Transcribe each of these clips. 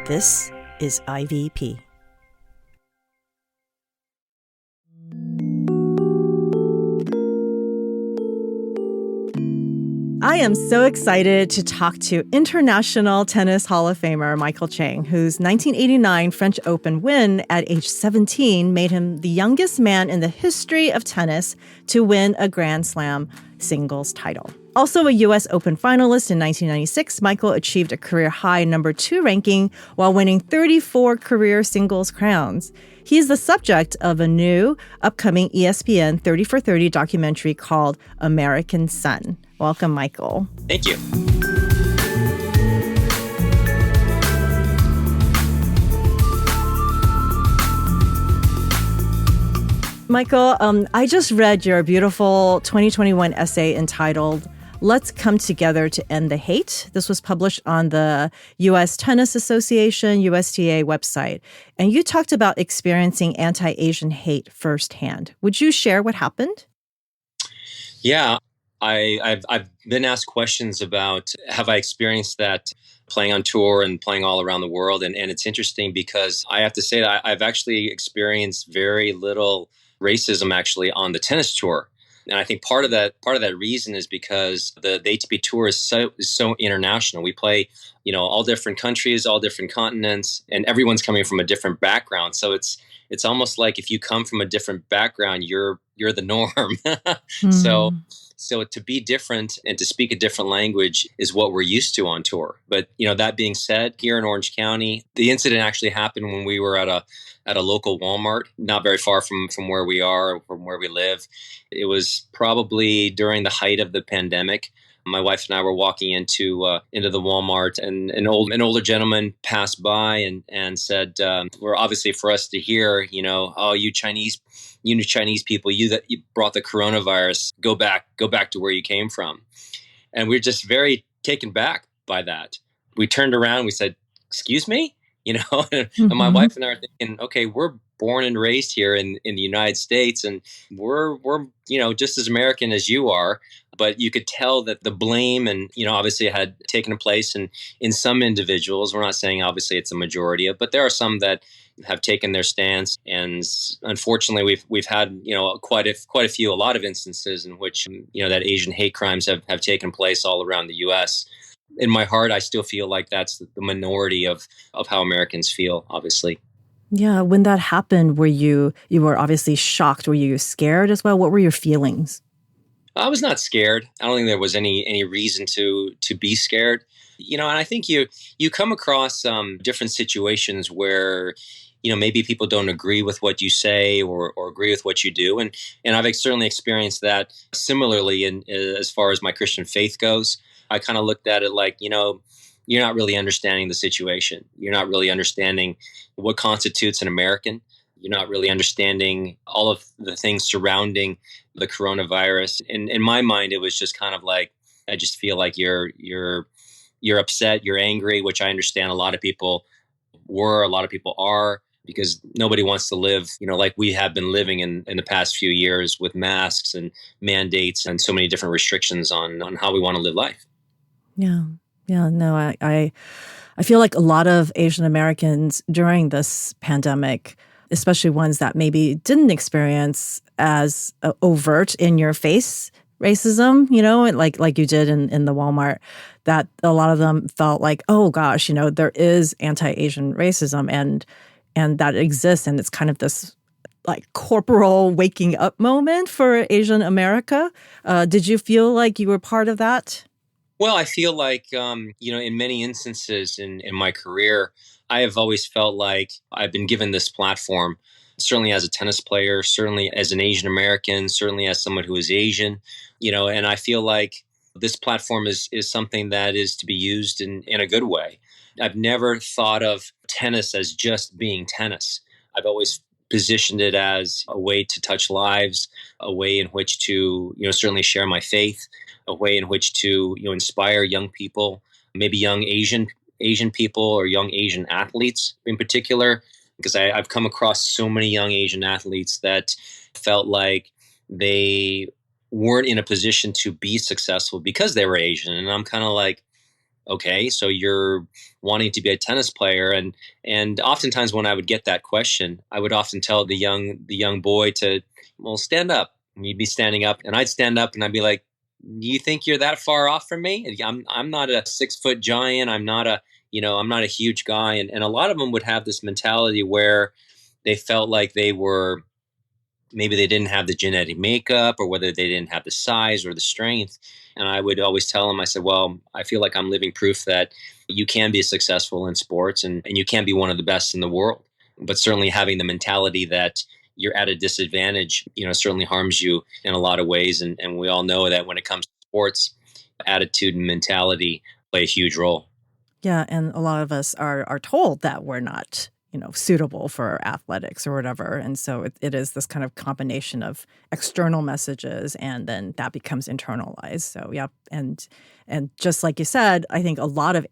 This is IVP. I am so excited to talk to International Tennis Hall of Famer Michael Chang, whose 1989 French Open win at age 17 made him the youngest man in the history of tennis to win a Grand Slam singles title. Also a U.S. Open finalist in 1996, Michael achieved a career-high number 2 ranking while winning 34 career singles crowns. He is the subject of a new, upcoming ESPN 30 for 30 documentary called American Son. Welcome, Michael. Thank you. Michael, I just read your beautiful 2021 essay entitled Let's Come Together to End the Hate. This was published on the U.S. Tennis Association, USTA website. And you talked about experiencing anti-Asian hate firsthand. Would you share what happened? Yeah, I've been asked questions about have I experienced that playing on tour and playing all around the world. And it's interesting because I have to say that I've actually experienced very little racism actually on the tennis tour. And I think part of that reason is because the ATP Tour is so international. We play, all different countries, all different continents, and everyone's coming from a different background. So it's almost like if you come from a different background, you're the norm. So to be different and to speak a different language is what we're used to on tour. But that being said, here in Orange County, the incident actually happened when we were at a local Walmart, not very far from where we are, from where we live. It was probably during the height of the pandemic. My wife and I were walking into the Walmart, and an older gentleman passed by and said, "We're obviously for us to hear, oh, you Chinese people, you brought the coronavirus. Go back to where you came from." And we're just very taken back by that. We turned around, we said, "Excuse me." And my wife and I are thinking, okay, we're born and raised here in the United States, and we're just as American as you are. But you could tell that the blame and, obviously it had taken place in some individuals. We're not saying obviously it's a majority, but there are some that have taken their stance. And unfortunately, we've had, quite a lot of instances in which, that Asian hate crimes have taken place all around the U.S. In my heart, I still feel like that's the minority of how Americans feel, obviously. Yeah, when that happened, were you were obviously shocked. Were you scared as well? What were your feelings? I was not scared. I don't think there was any reason to be scared. And I think you come across different situations where, maybe people don't agree with what you say or agree with what you do. And I've certainly experienced that similarly as far as my Christian faith goes. I kind of looked at it like, you're not really understanding the situation. You're not really understanding what constitutes an American. You're not really understanding all of the things surrounding the coronavirus. And in my mind, it was just kind of like, I just feel like you're upset, you're angry, which I understand a lot of people are, because nobody wants to live, like we have been living in the past few years with masks and mandates and so many different restrictions on how we want to live life. Yeah. No, I feel like a lot of Asian Americans during this pandemic, especially ones that maybe didn't experience as overt in your face racism, like you did in the Walmart, that a lot of them felt like, oh gosh, there is anti-Asian racism and that exists. And it's kind of this like corporal waking up moment for Asian America. Did you feel like you were part of that? Well, I feel like, in many instances in my career, I have always felt like I've been given this platform, certainly as a tennis player, certainly as an Asian American, certainly as someone who is Asian, and I feel like this platform is something that is to be used in a good way. I've never thought of tennis as just being tennis. I've always positioned it as a way to touch lives, a way in which to, certainly share my faith, a way in which to, inspire young people, maybe young Asian people or young Asian athletes in particular, because I've come across so many young Asian athletes that felt like they weren't in a position to be successful because they were Asian. And I'm kind of like, okay, so you're wanting to be a tennis player. And oftentimes when I would get that question, I would often tell the young boy to, well, stand up. And he'd be standing up, and I'd stand up and I'd be like, do you think you're that far off from me? I'm not a 6 foot giant. I'm not a huge guy. And a lot of them would have this mentality where they felt like maybe they didn't have the genetic makeup, or whether they didn't have the size or the strength. And I would always tell them, I said, well, I feel like I'm living proof that you can be successful in sports, and you can be one of the best in the world. But certainly having the mentality that you're at a disadvantage, certainly harms you in a lot of ways. And we all know that when it comes to sports, attitude and mentality play a huge role. Yeah, and a lot of us are told that we're not, suitable for athletics or whatever. And so it is this kind of combination of external messages, and then that becomes internalized. So yeah, and just like you said, I think a lot of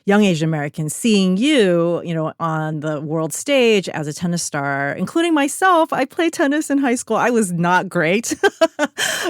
young Asian Americans seeing you, on the world stage as a tennis star, including myself. I played tennis in high school. I was not great,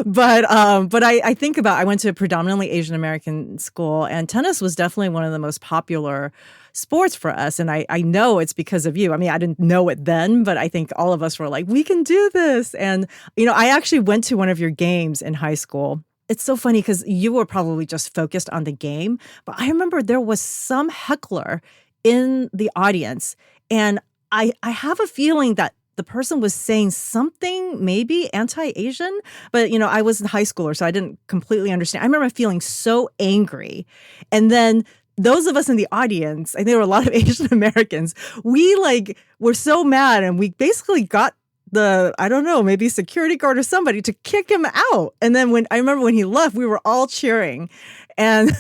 but I think I went to a predominantly Asian American school, and tennis was definitely one of the most popular sports for us. And I know it's because of you. I mean, I didn't know it then, but I think all of us were like, we can do this. And, I actually went to one of your games in high school. It's so funny because you were probably just focused on the game, but I remember there was some heckler in the audience, and I have a feeling that the person was saying something maybe anti-Asian, but I was a high schooler, so I didn't completely understand. I remember feeling so angry, and then those of us in the audience, I think there were a lot of Asian Americans, we were so mad, and we basically got maybe security guard or somebody to kick him out. And then I remember when he left, we were all cheering. And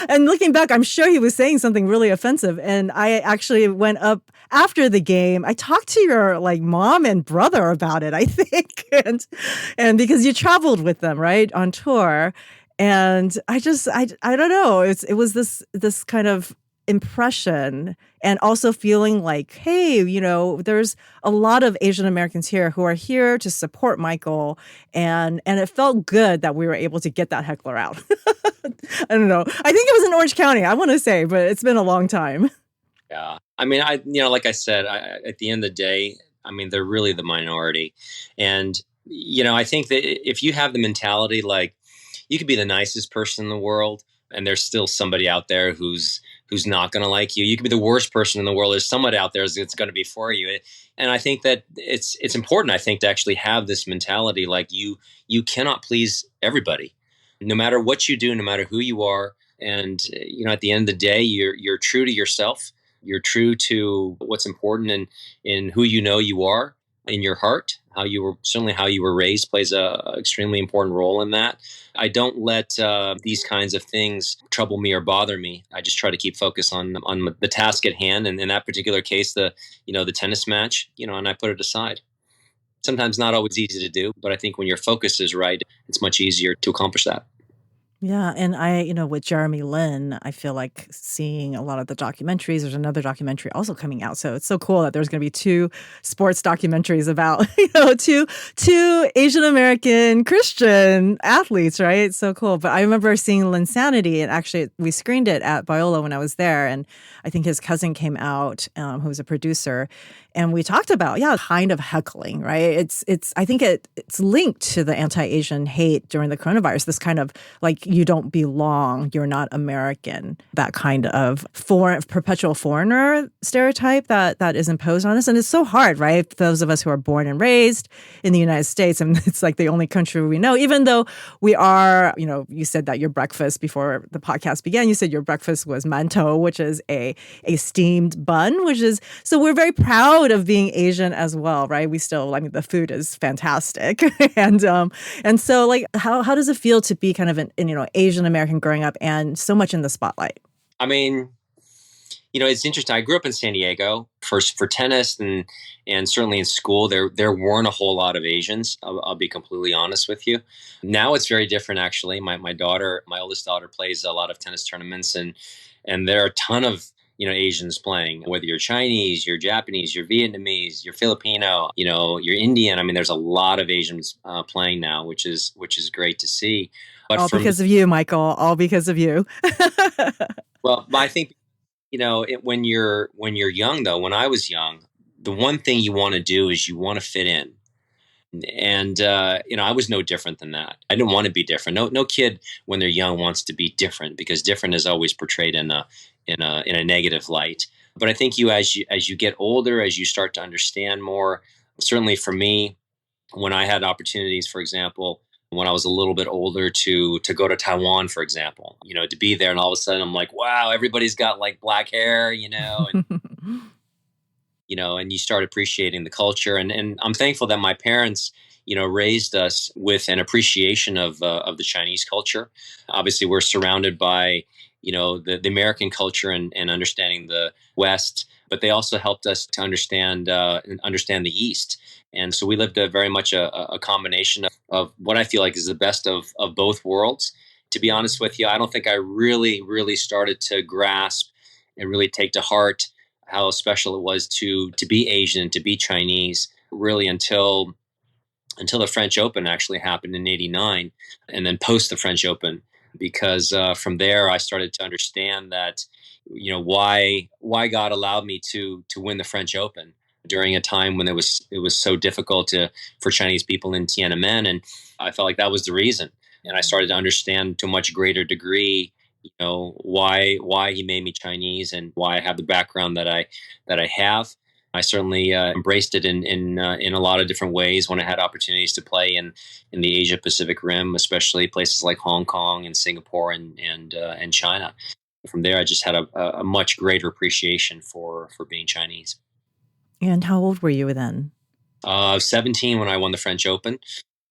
and looking back, I'm sure he was saying something really offensive. And I actually went up after the game. I talked to your mom and brother about it, I think. And because you traveled with them, right, on tour. And I don't know. It was this kind of impression, and also feeling like, hey, there's a lot of Asian Americans here who are here to support Michael, and it felt good that we were able to get that heckler out. I don't know. I think it was in Orange County, I want to say, but it's been a long time. Yeah. I mean, like I said, at the end of the day, I mean, they're really the minority. And, I think that if you have the mentality, you could be the nicest person in the world, and there's still somebody out there who's not going to like you. You could be the worst person in the world. There's someone out there that's going to be for you. And I think that it's important, I think, to actually have this mentality. You cannot please everybody, no matter what you do, no matter who you are. And, at the end of the day, you're true to yourself. You're true to what's important in who you are in your heart. How you were raised plays a extremely important role in that. I don't let these kinds of things trouble me or bother me. I just try to keep focus on the task at hand. And in that particular case, the tennis match, and I put it aside. Sometimes not always easy to do, but I think when your focus is right, it's much easier to accomplish that. Yeah, and with Jeremy Lin, I feel like seeing a lot of the documentaries. There's another documentary also coming out, so it's so cool that there's going to be 2 sports documentaries about two Asian American Christian athletes, right? It's so cool. But I remember seeing Linsanity, and actually we screened it at Biola when I was there, and I think his cousin came out, who's a producer, and we talked about kind of heckling, right? I think it's linked to the anti-Asian hate during the coronavirus. This kind of you don't belong, you're not American, that kind of perpetual foreigner stereotype that is imposed on us. And it's so hard, right? Those of us who are born and raised in the United States, and it's the only country we know, even though we are, you said that your breakfast before the podcast began, you said your breakfast was mantou, which is a steamed bun, so we're very proud of being Asian as well, right? We still, the food is fantastic. and so how does it feel to be kind of an Asian American growing up and so much in the spotlight? I mean, it's interesting. I grew up in San Diego for tennis, and certainly in school there weren't a whole lot of Asians. I'll be completely honest with you. Now it's very different, actually. My oldest daughter plays a lot of tennis tournaments, and there are a ton of Asians playing, whether you're Chinese, you're Japanese, you're Vietnamese, you're Filipino, you're Indian. I mean, there's a lot of Asians playing now, which is great to see. But All for me, because of you, Michael. All because of you. well, I think when you're young though, when I was young, the one thing you want to do is you want to fit in. And I was no different than that. I didn't want to be different. No kid when they're young wants to be different, because different is always portrayed in a negative light. But I think as you get older, as you start to understand more, certainly for me, when I had opportunities, for example, when I was a little bit older, to go to Taiwan, for example, to be there, and all of a sudden I'm like, wow, everybody's got like black hair, and you start appreciating the culture. And I'm thankful that my parents, raised us with an appreciation of the Chinese culture. Obviously, we're surrounded by, the American culture and understanding the West, but they also helped us to understand the East. And so we lived very much a combination of what I feel like is the best of both worlds. To be honest with you, I don't think I really, really started to grasp and really take to heart how special it was to be Asian, to be Chinese, really until the French Open actually happened in '89, and then post the French Open, because from there I started to understand that why God allowed me to win the French Open during a time when it was so difficult for Chinese people in Tiananmen, and I felt like that was the reason. And I started to understand to a much greater degree, why he made me Chinese and why I have the background that I have. I certainly embraced it in a lot of different ways when I had opportunities to play in the Asia Pacific Rim, especially places like Hong Kong and Singapore and China. From there, I just had a much greater appreciation for being Chinese. And how old were you then? 17 when I won the French Open.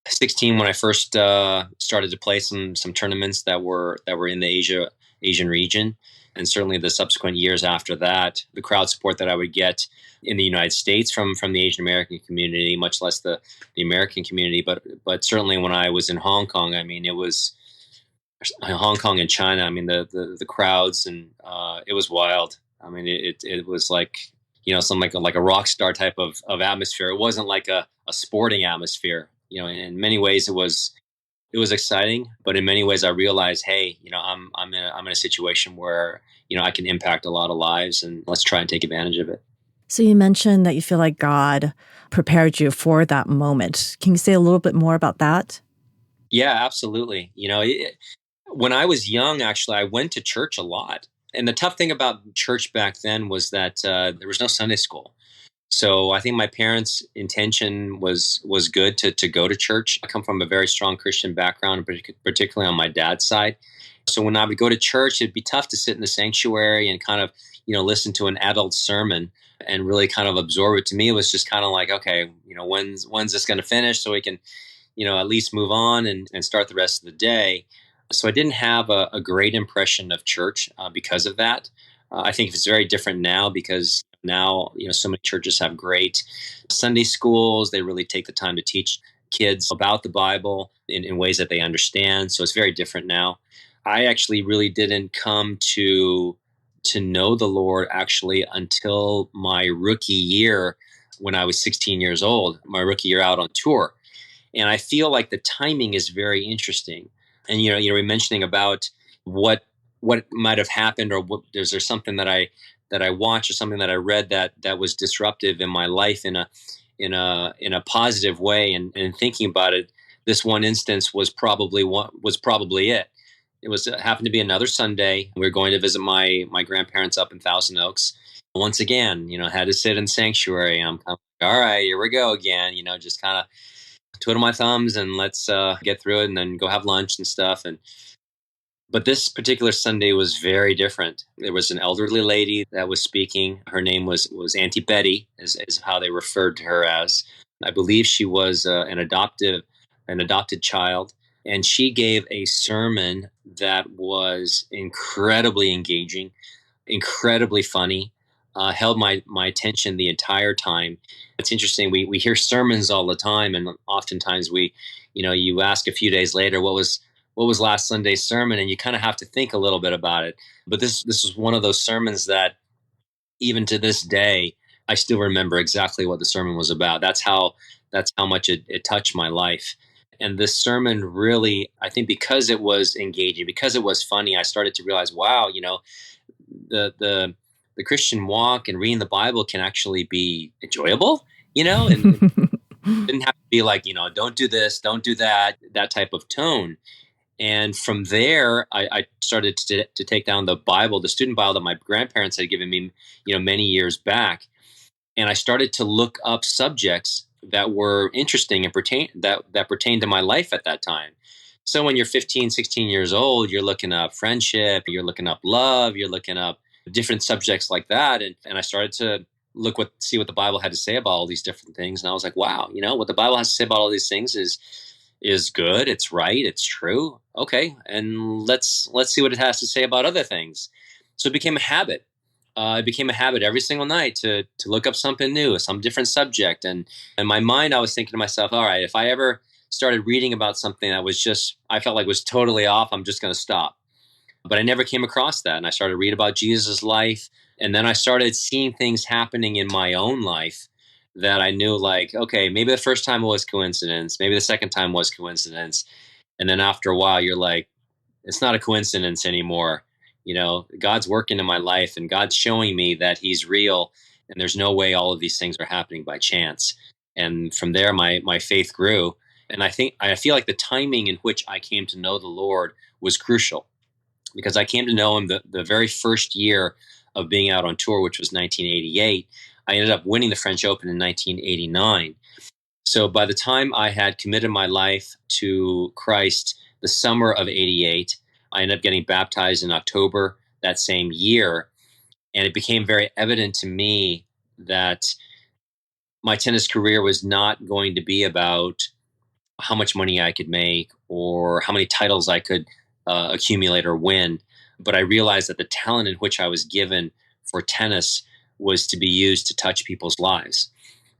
16 when I first started to play some tournaments that were in the Asian region, and certainly the subsequent years after that, the crowd support that I would get in the United States from the Asian American community, much less the American community, but certainly when I was in Hong Kong, I mean, it was Hong Kong and China. I mean, the crowds, and it was wild. I mean, it was like some like a rock star type of atmosphere. It wasn't like a sporting atmosphere. In many ways it was exciting, but in many ways I realized, hey, I'm in a situation where I can impact a lot of lives, and let's try and take advantage of it. So you mentioned that you feel like God prepared you for that moment. Can you say a little bit more about that? Yeah, absolutely. When I was young, actually, I went to church a lot, and the tough thing about church back then was that there was no Sunday school. So I think my parents' intention was good to go to church. I come from a very strong Christian background, particularly on my dad's side. So when I would go to church, it'd be tough to sit in the sanctuary and kind of, listen to an adult sermon and really kind of absorb it. To me, it was just kind of like, okay, when's this going to finish so we can, at least move on and start the rest of the day. So I didn't have a great impression of church because of that. I think it's very different now, because now, so many churches have great Sunday schools. They really take the time to teach kids about the Bible in ways that they understand. So it's very different now. I actually really didn't come to know the Lord actually until my rookie year, when I was 16 years old, my rookie year out on tour. And I feel like the timing is very interesting. And, you were mentioning about what might have happened, or is there something that I watched or something that I read that was disruptive in my life in a positive way. And thinking about it, this one instance was probably it. It happened to be another Sunday. We were going to visit my grandparents up in Thousand Oaks. Once again, had to sit in sanctuary. I'm kind of like, all right, here we go again. Just kind of twiddle my thumbs and let's get through it, and then go have lunch and stuff. But this particular Sunday was very different. There was an elderly lady that was speaking. Her name was Auntie Betty, is how they referred to her as. I believe she was an adopted child, and she gave a sermon that was incredibly engaging, incredibly funny. Held my attention the entire time. It's interesting. We hear sermons all the time, and oftentimes you ask a few days later, what was last Sunday's sermon, and you kind of have to think a little bit about it. But this was one of those sermons that, even to this day, I still remember exactly what the sermon was about. That's how much it touched my life. And this sermon really, I think because it was engaging, because it was funny, I started to realize, wow, the Christian walk and reading the Bible can actually be enjoyable, and it didn't have to be like, don't do this, don't do that, that type of tone. And from there, I started to take down the Bible, the student Bible that my grandparents had given me, many years back. And I started to look up subjects that were interesting and that pertained to my life at that time. So when you're 15, 16 years old, you're looking up friendship, you're looking up love, you're looking up different subjects like that. And I started to see what the Bible had to say about all these different things. And I was like, wow, what the Bible has to say about all these things is good, it's right, it's true. Okay, and let's see what it has to say about other things. So it became a habit. It became a habit every single night to look up something new, some different subject. And in my mind, I was thinking to myself, all right, if I ever started reading about something that I felt like was totally off, I'm just going to stop. But I never came across that. And I started to read about Jesus' life. And then I started seeing things happening in my own life that I knew, like, okay, maybe the first time was coincidence. Maybe the second time was coincidence. And then after a while, you're like, it's not a coincidence anymore. God's working in my life and God's showing me that he's real. And there's no way all of these things are happening by chance. And from there, my faith grew. And I feel like the timing in which I came to know the Lord was crucial, because I came to know him the very first year of being out on tour, which was 1988. I ended up winning the French Open in 1989. So by the time I had committed my life to Christ the summer of 88, I ended up getting baptized in October that same year. And it became very evident to me that my tennis career was not going to be about how much money I could make or how many titles I could accumulate or win. But I realized that the talent in which I was given for tennis was to be used to touch people's lives.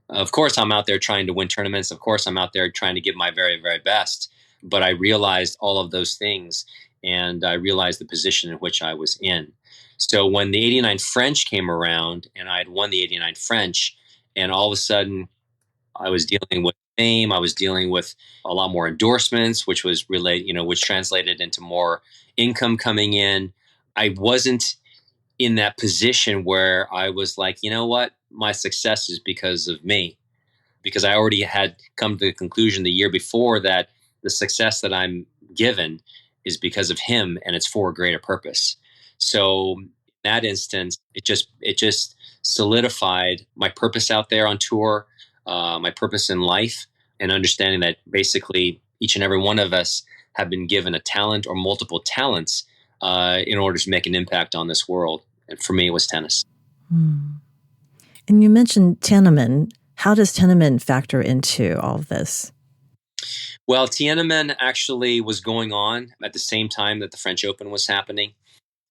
Of course, I'm out there trying to win tournaments. Of course, I'm out there trying to give my very, very best. But I realized all of those things, and I realized the position in which I was in. So when the 89 French came around and I had won the 89 French, and all of a sudden I was dealing with fame, I was dealing with a lot more endorsements, which was which translated into more income coming in. I wasn't in that position where I was like, you know what, my success is because of me, because I already had come to the conclusion the year before that the success that I'm given is because of him and it's for a greater purpose. So in that instance, it just solidified my purpose out there on tour, my purpose in life, and understanding that basically each and every one of us have been given a talent or multiple talents in order to make an impact on this world. And for me, it was tennis. Hmm. And you mentioned Tiananmen. How does Tiananmen factor into all of this? Well, Tiananmen actually was going on at the same time that the French Open was happening.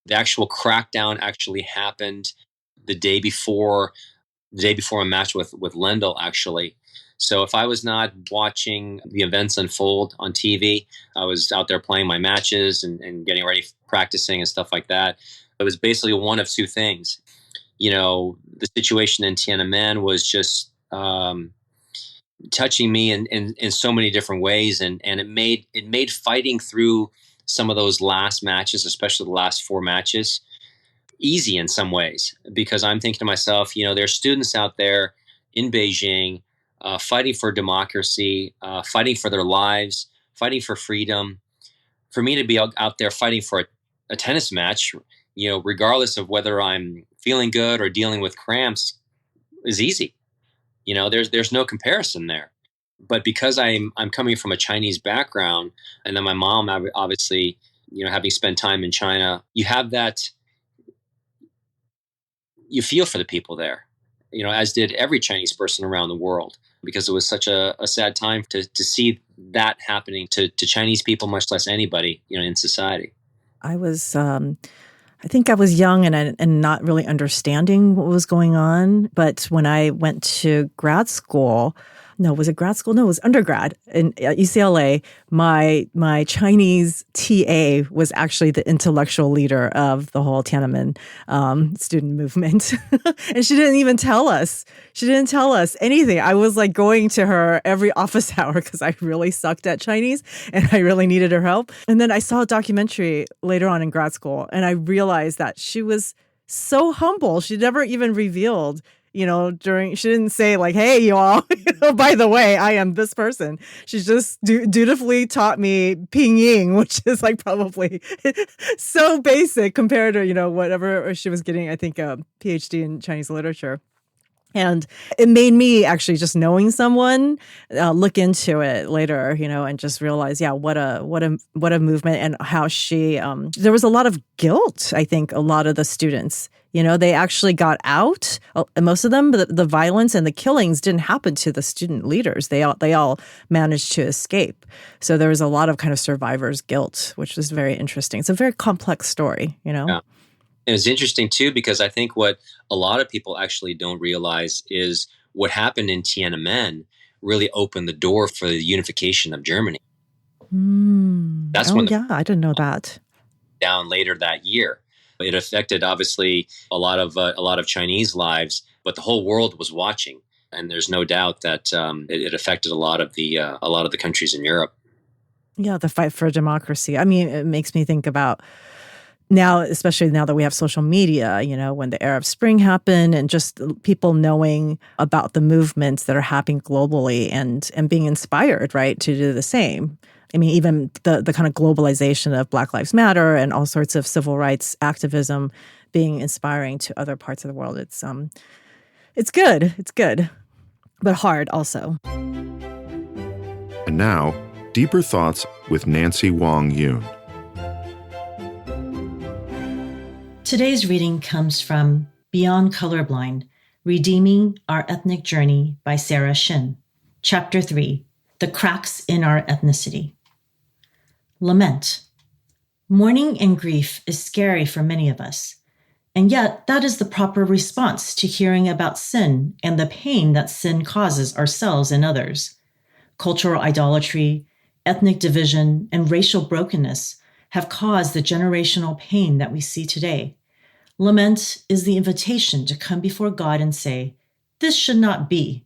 The actual crackdown actually happened the day before a match with Lendl, actually. So if I was not watching the events unfold on TV, I was out there playing my matches and getting ready, practicing and stuff like that. It was basically one of two things. The situation in Tiananmen was just touching me in so many different ways, and it made fighting through some of those last matches, especially the last four matches, easy in some ways, because I'm thinking to myself, there's students out there in Beijing fighting for democracy, fighting for their lives, fighting for freedom. For me to be out there fighting for a tennis match, regardless of whether I'm feeling good or dealing with cramps, is easy. There's no comparison there. But because I'm coming from a Chinese background, and then my mom, obviously, having spent time in China, you have that. You feel for the people there, as did every Chinese person around the world, because it was such a sad time to see that happening to Chinese people, much less anybody, in society. I think I was young and not really understanding what was going on. But when I went to grad school, no, was it grad school? No, it was undergrad at UCLA. My Chinese TA was actually the intellectual leader of the whole Tiananmen student movement. And she didn't even tell us. She didn't tell us anything. I was like going to her every office hour because I really sucked at Chinese and I really needed her help. And then I saw a documentary later on in grad school and I realized that she was so humble. She never even revealed, she didn't say like, hey, you all, by the way, I am this person. She just dutifully taught me pinyin, which is like probably so basic compared to, whatever she was getting, I think, a PhD in Chinese literature. And it made me actually just knowing someone look into it later, and just realize, what a movement and how she. There was a lot of guilt. I think a lot of the students, they actually got out. Most of them, but the violence and the killings didn't happen to the student leaders. They all managed to escape. So there was a lot of kind of survivor's guilt, which was very interesting. It's a very complex story, Yeah. And it's interesting, too, because I think what a lot of people actually don't realize is what happened in Tiananmen really opened the door for the unification of Germany. That's I didn't know that. Down later that year. It affected, obviously, a lot of Chinese lives, but the whole world was watching. And there's no doubt that it affected a lot of the countries in Europe. Yeah, the fight for democracy. I mean, it makes me think about now, especially now that we have social media, when the Arab Spring happened and just people knowing about the movements that are happening globally and being inspired, right, to do the same. I mean, even the kind of globalization of Black Lives Matter and all sorts of civil rights activism being inspiring to other parts of the world. It's good. It's good, but hard also. And now, Deeper Thoughts with Nancy Wong Yoon. Today's reading comes from Beyond Colorblind, Redeeming Our Ethnic Journey by Sarah Shin. Chapter 3, The Cracks in Our Ethnicity. Lament. Mourning and grief is scary for many of us, and yet that is the proper response to hearing about sin and the pain that sin causes ourselves and others. Cultural idolatry, ethnic division, and racial brokenness have caused the generational pain that we see today. Lament is the invitation to come before God and say, this should not be.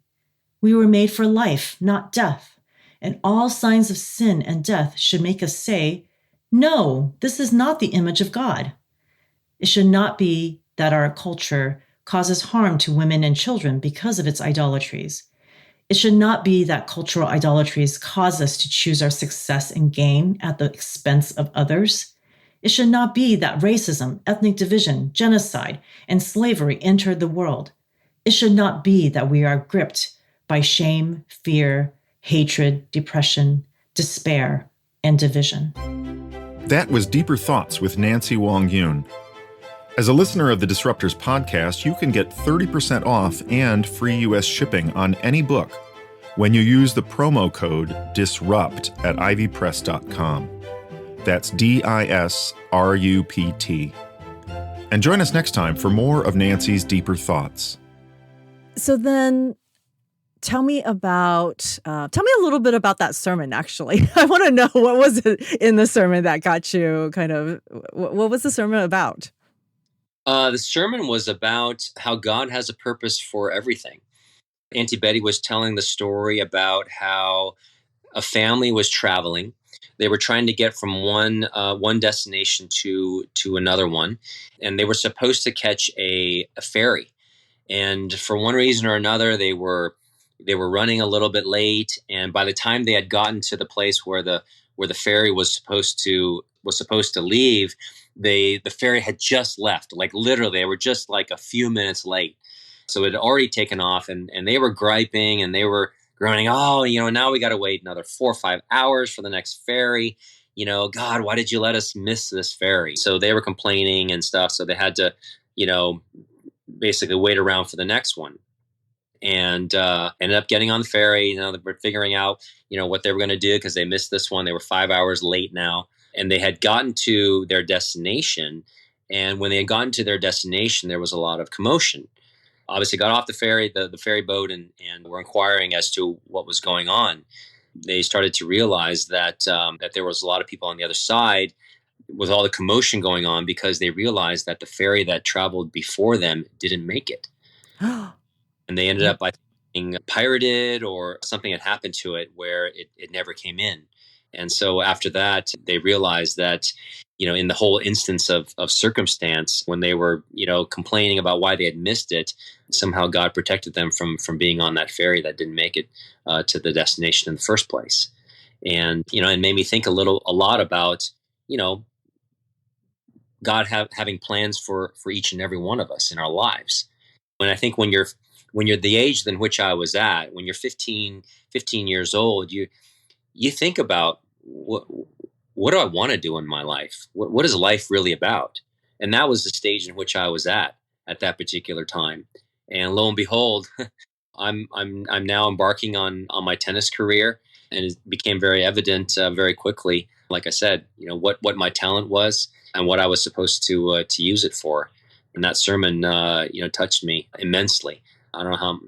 We were made for life, not death, and all signs of sin and death should make us say, no, this is not the image of God. It should not be that our culture causes harm to women and children because of its idolatries. It should not be that cultural idolatries cause us to choose our success and gain at the expense of others. It should not be that racism, ethnic division, genocide, and slavery entered the world. It should not be that we are gripped by shame, fear, hatred, depression, despair, and division. That was Deeper Thoughts with Nancy Wong Yoon. As a listener of the Disruptors podcast, you can get 30% off and free U.S. shipping on any book when you use the promo code DISRUPT at ivypress.com. That's DISRUPT. And join us next time for more of Nancy's Deeper Thoughts. So then tell me a little bit about that sermon, actually. I want to know, what was it in the sermon that got you what was the sermon about? The sermon was about how God has a purpose for everything. Auntie Betty was telling the story about how a family was traveling. They were trying to get from one destination to another one, and they were supposed to catch a ferry. And for one reason or another, they were running a little bit late. And by the time they had gotten to the place where the ferry was supposed to leave, the ferry had just left. Like literally, they were just like a few minutes late. So it had already taken off, and they were griping and they were groaning, oh, now we got to wait another 4 or 5 hours for the next ferry. God, why did you let us miss this ferry? So they were complaining and stuff. So they had to, basically wait around for the next one. And ended up getting on the ferry. They were figuring out, what they were going to do because they missed this one. They were 5 hours late now. And they had gotten to their destination. And when they had gotten to their destination, there was a lot of commotion. obviously got off the ferry, the ferry boat, and were inquiring as to what was going on. They started to realize that that there was a lot of people on the other side with all the commotion going on because they realized that the ferry that traveled before them didn't make it. And they ended up by being pirated or something had happened to it where it never came in. And so after that, they realized that, in the whole instance of circumstance, when they were, complaining about why they had missed it, somehow God protected them from being on that ferry that didn't make it to the destination in the first place. And, it made me think a lot about, God having plans for each and every one of us in our lives. And I think when you're the age in which I was at, when you're 15 years old, you think about what do I want to do in my life? What is life really about? And that was the stage in which I was at that particular time. And lo and behold, I'm now embarking on my tennis career, and it became very evident very quickly. Like I said, what my talent was and what I was supposed to use it for. And that sermon, touched me immensely. I don't know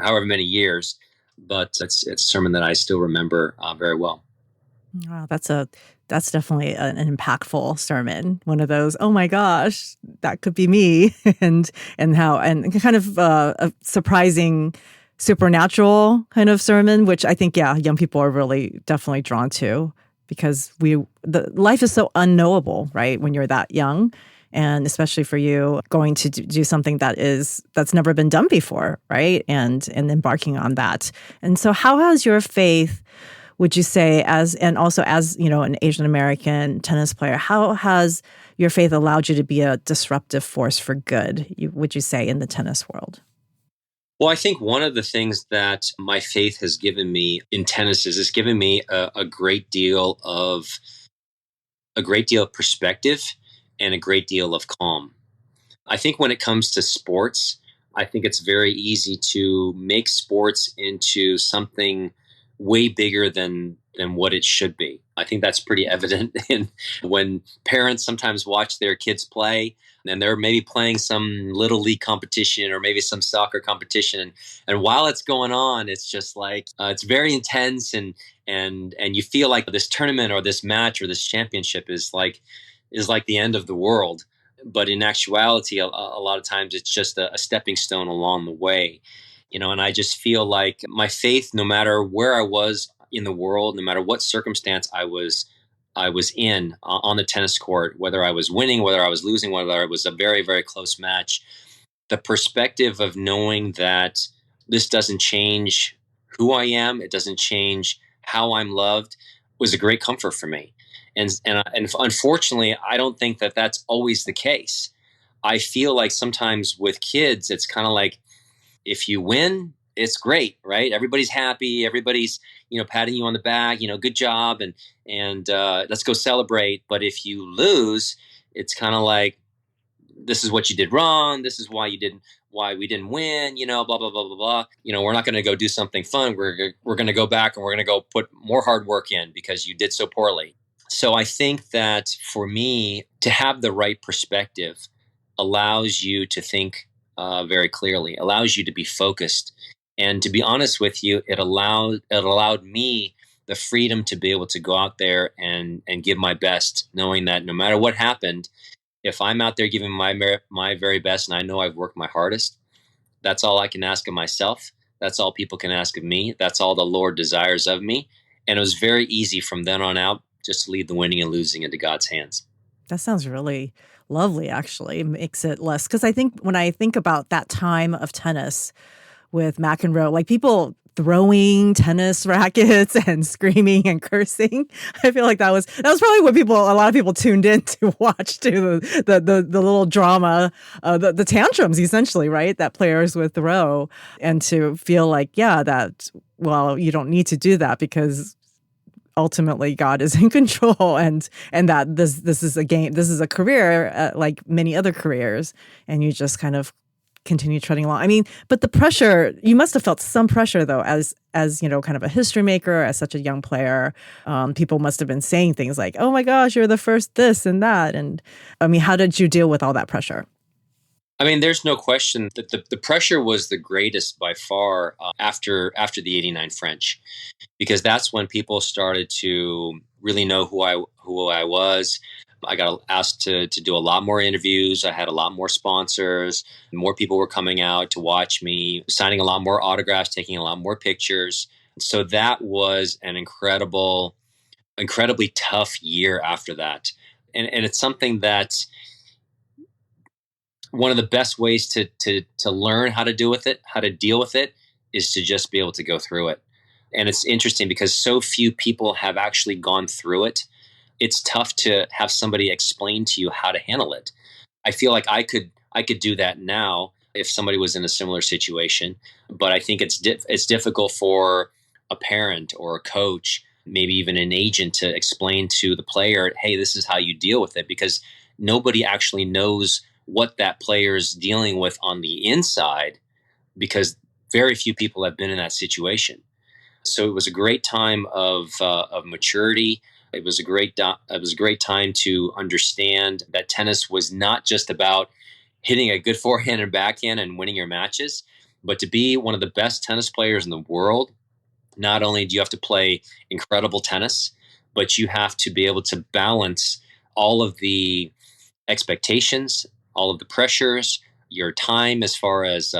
however many years, but it's a sermon that I still remember very well. Wow, that's definitely an impactful sermon. One of those, oh my gosh, that could be me, and kind of a surprising supernatural kind of sermon, which I think young people are really definitely drawn to because the life is so unknowable, right? When you're that young. And especially for you, going to do something that's never been done before, right? And embarking on that. And so, how has your faith, would you say, as an Asian American tennis player, how has your faith allowed you to be a disruptive force for good? Would you say in the tennis world? Well, I think one of the things that my faith has given me in tennis is it's given me a great deal of perspective and a great deal of calm. I think when it comes to sports, I think it's very easy to make sports into something way bigger than what it should be. I think that's pretty evident when parents sometimes watch their kids play and they're maybe playing some little league competition or maybe some soccer competition. And while it's going on, it's just like, it's very intense and you feel like this tournament or this match or this championship is like the end of the world. But in actuality, a lot of times it's just a stepping stone along the way, and I just feel like my faith, no matter where I was in the world, no matter what circumstance I was in on the tennis court, whether I was winning, whether I was losing, whether it was a very, very close match, the perspective of knowing that this doesn't change who I am, it doesn't change how I'm loved, was a great comfort for me. And unfortunately, I don't think that that's always the case. I feel like sometimes with kids, it's kind of like if you win, it's great, right? Everybody's happy. Everybody's, patting you on the back, good job. And let's go celebrate. But if you lose, it's kind of like, this is what you did wrong. This is why we didn't win, blah, blah, blah, blah, blah. We're not going to go do something fun. We're going to go back and we're going to go put more hard work in because you did so poorly. So I think that for me, to have the right perspective allows you to think very clearly, allows you to be focused. And to be honest with you, it allowed me the freedom to be able to go out there and give my best, knowing that no matter what happened, if I'm out there giving my very best and I know I've worked my hardest, that's all I can ask of myself. That's all people can ask of me. That's all the Lord desires of me. And it was very easy from then on out just to leave the winning and losing into God's hands. That sounds really lovely, actually. It makes it less. Because I think when I think about that time of tennis with McEnroe, like people throwing tennis rackets and screaming and cursing, I feel like that was probably what a lot of people tuned in to watch too, the little drama, the tantrums essentially, right? That players would throw, and to feel like, that, well, you don't need to do that because ultimately God is in control, and that this is a game, this is a career like many other careers, and you just kind of continue treading along. I mean, but the pressure, you must have felt some pressure though, as kind of a history maker, as such a young player. People must have been saying things like, "Oh my gosh, you're the first this and that," and I mean, how did you deal with all that pressure? I mean, there's no question that the pressure was the greatest by far after the '89 French, because that's when people started to really know who I was. I got asked to do a lot more interviews. I had a lot more sponsors. More people were coming out to watch me, signing a lot more autographs, taking a lot more pictures. So that was an incredibly tough year after that. And it's something that one of the best ways to learn how to deal with it, is to just be able to go through it. And it's interesting because so few people have actually gone through it. It's tough to have somebody explain to you how to handle it. I feel like I could do that now if somebody was in a similar situation, but I think it's difficult for a parent or a coach, maybe even an agent, to explain to the player, hey, this is how you deal with it, because nobody actually knows what that player's dealing with on the inside, because very few people have been in that situation. So it was a great time of maturity. It was a great time to understand that tennis was not just about hitting a good forehand and backhand and winning your matches, but to be one of the best tennis players in the world. Not only do you have to play incredible tennis, but you have to be able to balance all of the expectations, all of the pressures, your time as far as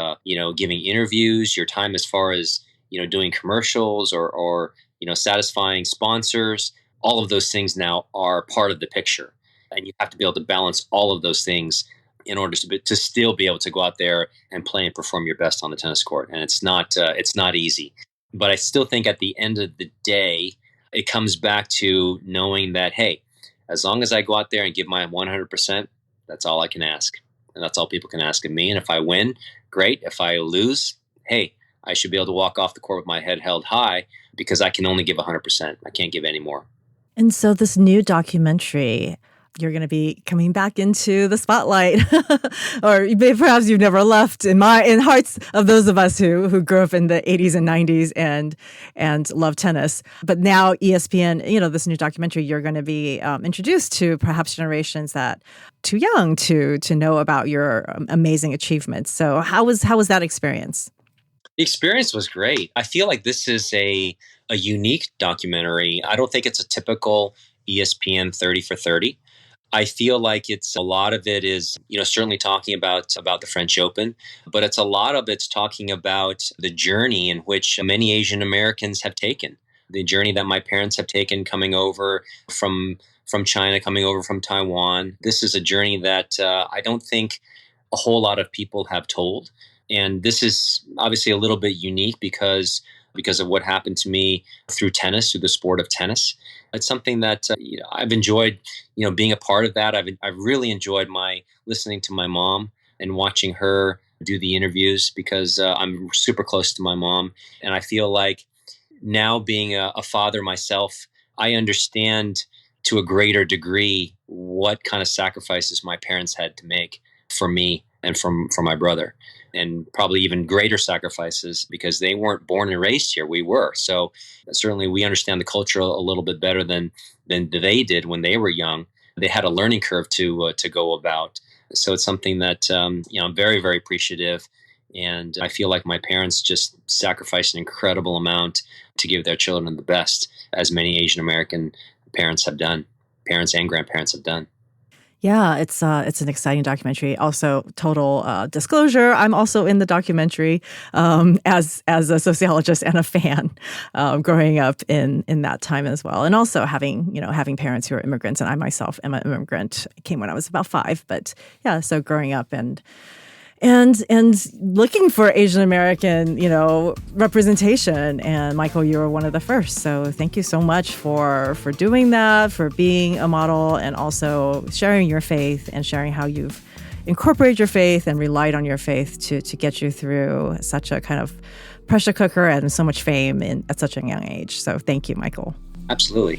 giving interviews, your time as far as doing commercials or satisfying sponsors. All of those things now are part of the picture, and you have to be able to balance all of those things in order to still be able to go out there and play and perform your best on the tennis court. And it's not easy. But I still think at the end of the day, it comes back to knowing that, hey, as long as I go out there and give my 100%, that's all I can ask. And that's all people can ask of me. And if I win, great. If I lose, hey, I should be able to walk off the court with my head held high, because I can only give 100%. I can't give any more. And so this new documentary, you're going to be coming back into the spotlight, or perhaps you've never left in hearts of those of us who grew up in the 80s and 90s and love tennis. But now ESPN, this new documentary, you're going to be introduced to perhaps generations that too young to know about your amazing achievements. So how was that experience? The experience was great. I feel like this is a unique documentary. I don't think it's a typical ESPN 30 for 30. I feel like a lot of it is, certainly talking about the French Open, but it's a lot of it's talking about the journey in which many Asian Americans have taken, the journey that my parents have taken coming over from China, coming over from Taiwan. This is a journey that I don't think a whole lot of people have told. And this is obviously a little bit unique because of what happened to me through tennis, through the sport of tennis. It's something that I've enjoyed, being a part of that. I've really enjoyed listening to my mom and watching her do the interviews, because I'm super close to my mom. And I feel like now, being a father myself, I understand to a greater degree what kind of sacrifices my parents had to make for me and for my brother. And probably even greater sacrifices, because they weren't born and raised here. We were. So certainly we understand the culture a little bit better than they did when they were young. They had a learning curve to go about. So it's something that I'm very, very appreciative. And I feel like my parents just sacrificed an incredible amount to give their children the best, as many Asian American parents have done, parents and grandparents have done. Yeah, it's an exciting documentary. Also, total disclosure, I'm also in the documentary as a sociologist and a fan, growing up in that time as well, and also having parents who are immigrants, and I myself am an immigrant. I came when I was about 5, but yeah, so growing up and looking for Asian American, representation. And Michael, you were one of the first. So thank you so much for doing that, for being a model, and also sharing your faith and sharing how you've incorporated your faith and relied on your faith to get you through such a kind of pressure cooker and so much fame at such a young age. So thank you, Michael. Absolutely.